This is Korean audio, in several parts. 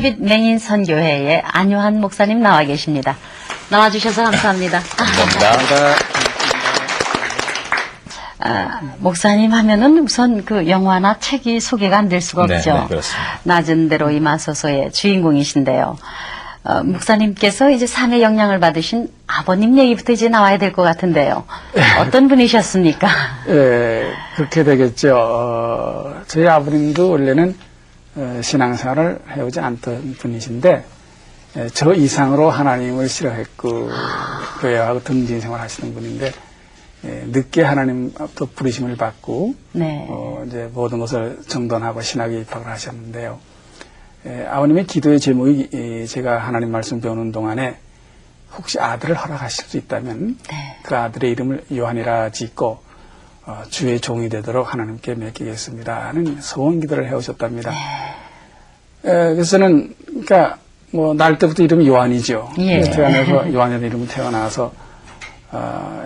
햇빛 맹인 선교회의 안요한 목사님 나와 계십니다. 나와주셔서 감사합니다. 감사합니다. 목사님 하면은 우선 그 영화나 책이 소개가 안 될 수가 네, 없죠. 네, 그렇습니다. 낮은 대로 임하소서의 주인공이신데요. 목사님께서 이제 산의 영향을 받으신 아버님 얘기부터 이제 나와야 될 것 같은데요. 어떤 분이셨습니까? 예, 그렇게 되겠죠. 저희 아버님도 원래는 신앙생활을 해오지 않던 분이신데 저 이상으로 하나님을 싫어했고 교회하고 등진 생활을 하시는 분인데 늦게 하나님부터 부르심을 받고 네. 이제 모든 것을 정돈하고 신학에 입학을 하셨는데요. 아버님의 기도의 제목이 제가 하나님 말씀 배우는 동안에 혹시 아들을 허락하실 수 있다면 네. 그 아들의 이름을 요한이라 짓고 주의 종이 되도록 하나님께 맡기겠습니다 하는 소원 기도를 해오셨답니다. 그래서 저는 그러니까 뭐 날 때부터 이름이 요한이죠. 예. 태어나서 요한이라는 이름으로 태어나서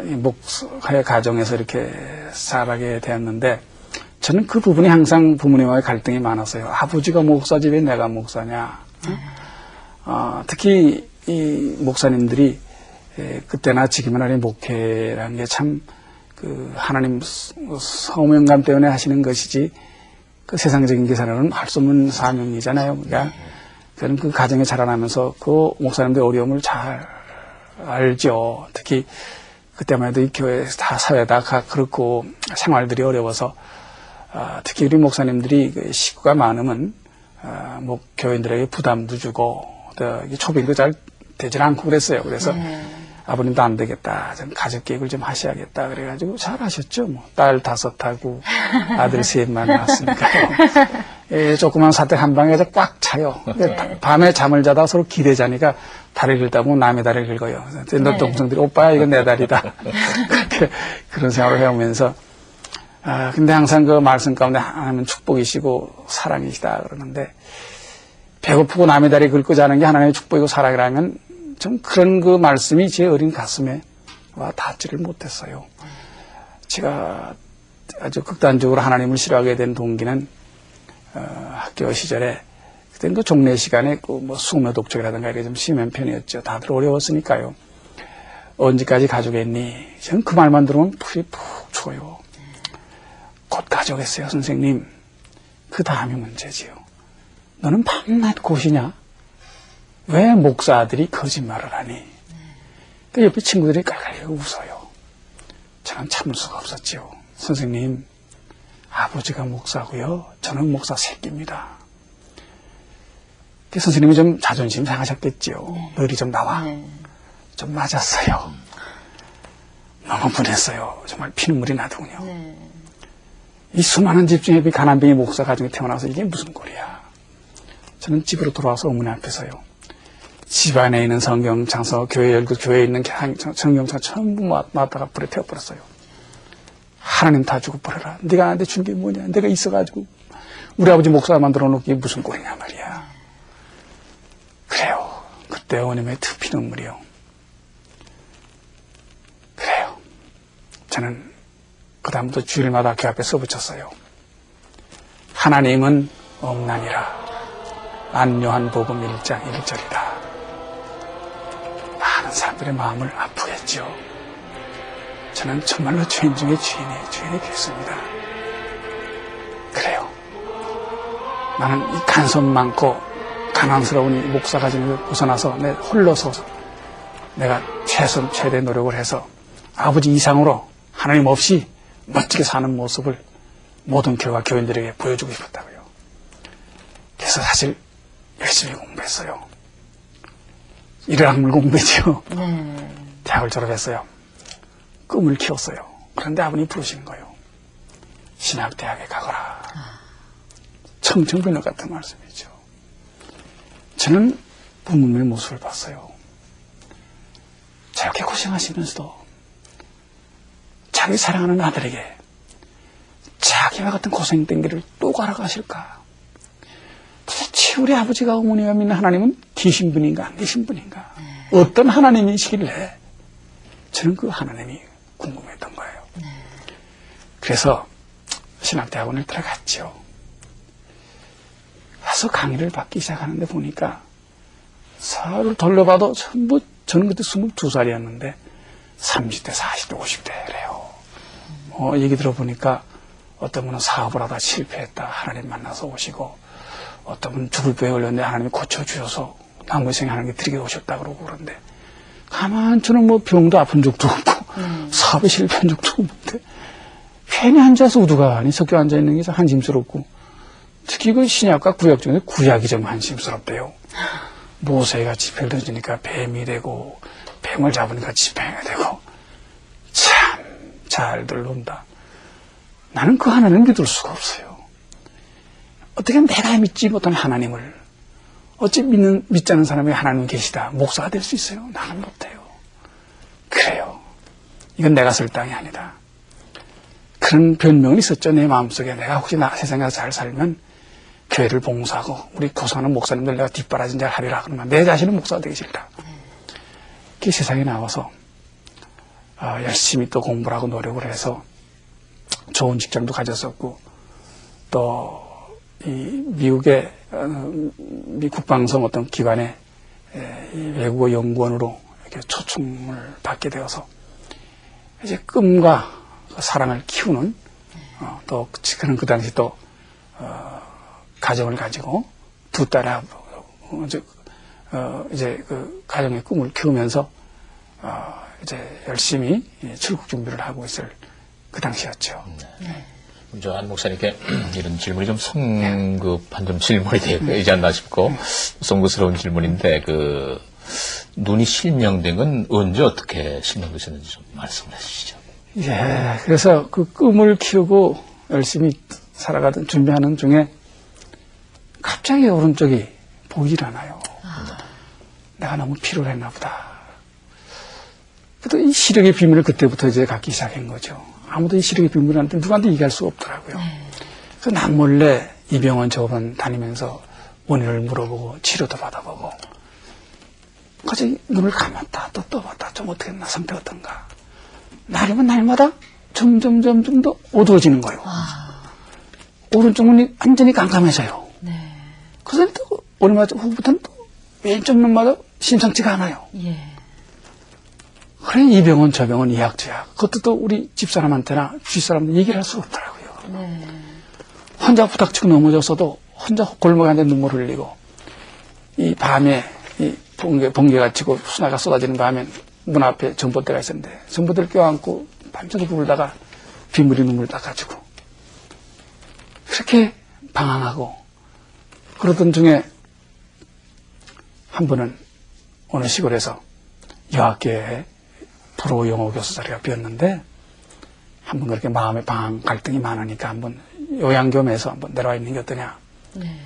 이 목사의 가정에서 이렇게 살아게 되었는데 저는 그 부분이 항상 부모님과의 갈등이 많았어요. 아버지가 목사지 왜 내가 목사냐. 특히 이 목사님들이 그때나 지금이나 목회라는 게 참 그 하나님 사명감 때문에 하시는 것이지 그 세상적인 계산으로는 할 수 없는 사명이잖아요. 그러니까 저는 그 가정에 자라나면서 그 목사님들의 어려움을 잘 알죠. 특히 그때만 해도 이 교회에서 다 사회다 그렇고 생활들이 어려워서 특히 우리 목사님들이 그 식구가 많으면 교인들에게 부담도 주고 또 초빙도 잘 되질 않고 그랬어요. 그래서 아버님도 안 되겠다. 좀 가족 계획을 좀 하셔야겠다. 그래가지고 잘 하셨죠. 뭐 딸 5하고 아들 3만 낳았으니까요. 조그만 사택 한 방에 꽉 차요. 밤에 잠을 자다 서로 기대 자니까 다리를 긁다 보면 남의 다리를 긁어요. 너 동생들이 오빠야 이건 내 다리다. 그런 생활을 해오면서 근데 항상 그 말씀 가운데 하나님은 축복이시고 사랑이시다 그러는데 배고프고 남의 다리 긁고 자는 게 하나님의 축복이고 사랑이라면 좀 그런 그 말씀이 제 어린 가슴에 와 닿지를 못했어요. 제가 아주 극단적으로 하나님을 싫어하게 된 동기는 학교 시절에 그때는 그 종례 시간에 그 뭐 수며 독촉이라든가 이게 좀 심한 편이었죠. 다들 어려웠으니까요. 언제까지 가족했니? 저는 그 말만 들으면 풀이 푹 죽어요. 곧 가져오겠어요, 선생님. 그 다음이 문제지요. 너는 밤낮 곧이냐? 왜 목사 아들이 거짓말을 하니? 그 옆에 친구들이 깔깔 웃어요. 저는 참을 수가 없었지요. 선생님, 아버지가 목사고요. 저는 목사 새끼입니다. 그 선생님이 좀 자존심 상하셨겠지요. 너희 좀 나와. 좀 맞았어요. 너무 분했어요. 정말 피눈물이 나더군요. 이 수많은 집 중에 가난뱅이 목사 가정에 태어나서 이게 무슨 꼴이야. 저는 집으로 돌아와서 어머니 앞에서요. 집 안에 있는 성경창서, 교회 열고 교회에 있는 성경창 전부 놨다가 불에 태워버렸어요. 하나님 다 주고 버려라. 네가 나한테 준 게 뭐냐. 내가 있어가지고 우리 아버지 목사 만들어 놓기 무슨 꼴이냐 말이야. 그래요. 그때 어머님의 피눈물이요. 그래요. 저는 그 다음부터 주일마다 교 앞에 써붙였어요. 하나님은 없나니라. 안요한 복음 1장 1절이다. 많은 사람들의 마음을 아프게 했죠. 저는 정말로 죄인 중에 죄인이 됐습니다. 그래요. 나는 이 간섭 많고 가난스러운 이 목사 가정을 벗어나서 내 홀로 서서 내가 최대 노력을 해서 아버지 이상으로 하나님 없이 멋지게 사는 모습을 모든 교회와 교인들에게 보여주고 싶었다고요. 그래서 사실 열심히 공부했어요. 일학물 공부했죠. 대학을 졸업했어요. 꿈을 키웠어요. 그런데 아버님이 부르시는 거예요. 신학대학에 가거라. 청천벽력 같은 말씀이죠. 저는 부모님의 모습을 봤어요. 저렇게 고생하시면서도 자기 사랑하는 아들에게 자기와 같은 고생된 길을 또 가라가실까? 도대체 우리 아버지가 어머니가 믿는 하나님은 계신 분인가 안 계신 분인가? 어떤 하나님이시길래 저는 그 하나님이 궁금했던 거예요. 그래서 신학대학원을 들어갔죠. 와서 강의를 받기 시작하는데 보니까 서로 돌려봐도 전부 저는 그때 22살이었는데 30대, 40대, 50대래요. 얘기 들어보니까 어떤 분은 사업을 하다 실패했다. 하나님 만나서 오시고 어떤 분은 죽을 병에 걸렸는데 하나님이 고쳐주셔서 나무생이 하나님께 드리게 오셨다 그러고 그런데 가만 저는 뭐 병도 아픈 적도 없고 사업에 실패한 적도 없는데 괜히 앉아서 우두가니 석교 앉아있는 게 한심스럽고 특히 그 신약과 구약 중에 구약이 좀 한심스럽대요. 모세가 지팡이를 던지니까 뱀이 되고 뱀을 잡으니까 지팡이가 되고 참 잘들 논다. 나는 그 하나님을 믿을 수가 없어요. 어떻게 내가 믿지 못한 하나님을 어찌 믿지 않는 사람이 하나님 계시다. 목사가 될 수 있어요? 나는 못해요. 그래요. 이건 내가 쓸 땅이 아니다. 그런 변명은 있었죠. 내 마음속에 내가 혹시 세상에서 잘 살면 교회를 봉사하고 우리 고사하는 목사님들 내가 뒷바라진 잘 하리라 그러면 내 자신은 목사가 되기 싫다. 그 세상에 나와서 열심히 또 공부를 하고 노력을 해서 좋은 직장도 가졌었고 또 이 미국의 미 국방성 어떤 기관에 이 외국어 연구원으로 이렇게 초청을 받게 되어서 이제 꿈과 사랑을 키우는 또 그는 그 당시 또 가정을 가지고 두 딸하고 이제 그 가정의 꿈을 키우면서 이제 열심히 출국 준비를 하고 있을 그 당시였죠. 네. 저 안 목사님께 이런 질문이 좀 성급한 좀 질문이 되지 않나 싶고 송구스러운 질문인데 그 눈이 실명된 건 언제 어떻게 실명되셨는지 좀 말씀해 주시죠. 예, 그래서 그 꿈을 키우고 열심히 살아가던 준비하는 중에 갑자기 오른쪽이 보이질 않아요. 내가 너무 피로했나 보다. 그래도 이 시력의 비밀을 그때부터 이제 갖기 시작한 거죠. 아무도 이 시력의 비밀한테 누구한테 얘기할 수가 없더라고요. 그래서 남몰래 이 병원 저 병원 다니면서 원인을 물어보고 치료도 받아보고 갑자기 눈을 감았다 또 떠봤다 좀 어떻게 했나 상태 어떤가 날이면 날마다 점점 더 어두워지는 거예요. 오른쪽 눈이 완전히 깜깜해져요. 네. 그래서 또 얼마 후부터는 또 왼쪽 눈마다 심상치가 않아요. 예. 그래 이 병원 저 병원 이 약 저 약 그것도 또 우리 집사람한테나 주위사람한테 얘기를 할 수가 없더라고요. 네. 혼자 부닥치고 넘어졌어도 혼자 골목에 앉아 눈물 흘리고 이 밤에 이 번개가 치고 수나가 쏟아지는 밤에 문 앞에 전봇대가 있었는데 전봇대를 껴안고 밤새도록 울다가 빗물이 눈물 닦아주고 그렇게 방황하고 그러던 중에 한 번은 어느 시골에서 여학교에 프로 영어 교수 자리가 비었는데 한 번 그렇게 마음의 방황 갈등이 많으니까 한번 요양겸해서 한번 내려와 있는 게 어떠냐. 네.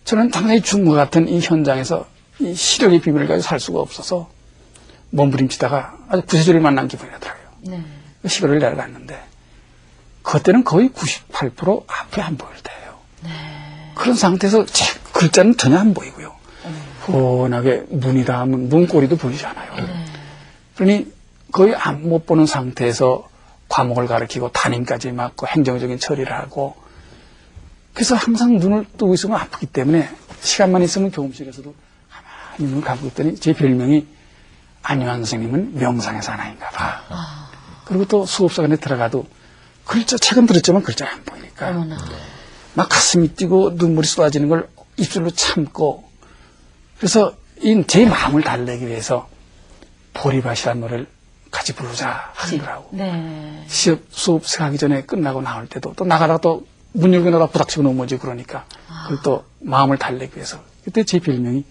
저는 당연히 죽은 것 같은 이 현장에서 이 시력의 비밀을 가지고 살 수가 없어서 몸부림치다가 아주 구세주를 만난 기분이 나더라고요. 네. 시골을 내려갔는데 그때는 거의 98% 앞이 안 보일 때예요. 그런 상태에서 제 글자는 전혀 안 보이고요. 훤하게 문이다 하면 문고리도 보이지 않아요. 그러니 거의 못 보는 상태에서 과목을 가르치고 담임까지 맡고 행정적인 처리를 하고 그래서 항상 눈을 뜨고 있으면 아프기 때문에 시간만 있으면 교무실에서도 가만히 눈을 감고 있더니 제 별명이 안유한 선생님은 명상의 사나인가 봐. 그리고 또 수업시간에 들어가도 글자 책은 들었지만 글자가 안 보이니까 어머나. 막 가슴이 뛰고 눈물이 쏟아지는 걸 입술로 참고 그래서 제 마음을 달래기 위해서 보리밭이라는 노래를 같이 부르자 하더라고. 네. 수업 시작하기 전에 끝나고 나올 때도 또 나가다가 또 문 열고 나가 부닥치고 넘어지고 그러니까 그걸 또 마음을 달래기 위해서 그때 제 별명이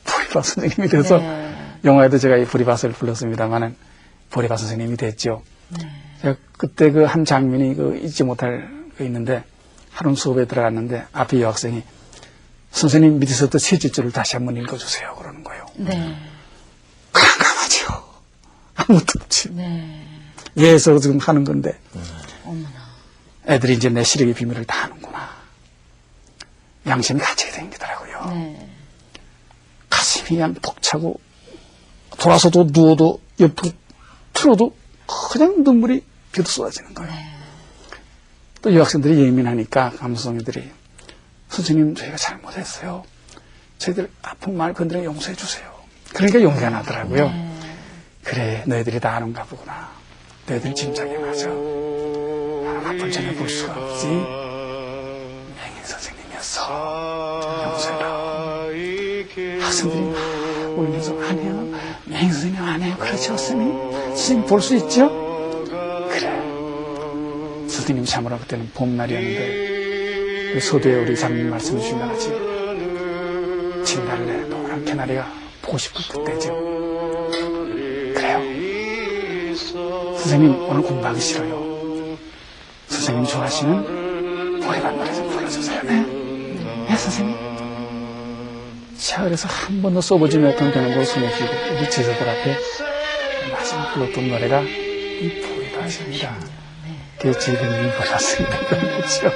보리밭 선생님이 돼서 네. 영화에도 제가 이 보리밭을 불렀습니다만은 보리밭 선생님이 됐죠. 제가 그때 그 한 장면이 잊지 못할 거 있는데 하루 수업에 들어갔는데 앞에 여학생이 선생님 밑에서부터 세 줄을 다시 한번 읽어주세요 그러는 거예요. 네. 깜깜하죠. 아무것도 없지. 네. 예에서 지금 하는 건데 어머나. 애들이 이제 내 시력의 비밀을 다 아는구나. 양심이 갇히게 생기더라고요. 네. 가슴이 그냥 벅차고 돌아서도 누워도 옆으로 틀어도 그냥 눈물이 비도 쏟아지는 거예요. 또 여학생들이 예민하니까 감수성애들이 스님 저희가 잘못했어요. 저희들 아픈 말 건드려 용서해 주세요. 그러니까 용기가 나더라고요. 그래 너희들이 다 아는가 보구나. 너희들 짐작이 맞아. 아픈 전에 볼 수가 없지. 맹인 선생님이었어. 용서해라. 학생들이 울면서 아니요. 맹인 선생님 아니에요. 그렇죠 스님. 스님 볼 수 있죠? 그래. 스님 참으라 그때는 봄날이었는데 그 소도에 우리 장님 말씀해 주신 것 같이 진달래 노란 개나리가 보고 싶을 그때죠. 그래요. 선생님 오늘 공부하기 싫어요. 선생님 좋아하시는 노래방 노래 좀 불러주세요. 네? 네 선생님. 자 그래서 한 번도 써보지 못한 되는 거 손에 쥐고 우리 제자들 앞에 마지막 불렀던 노래가 이 보이다 하십니다. 그 즐거움이 몰랐습니다. 그렇죠.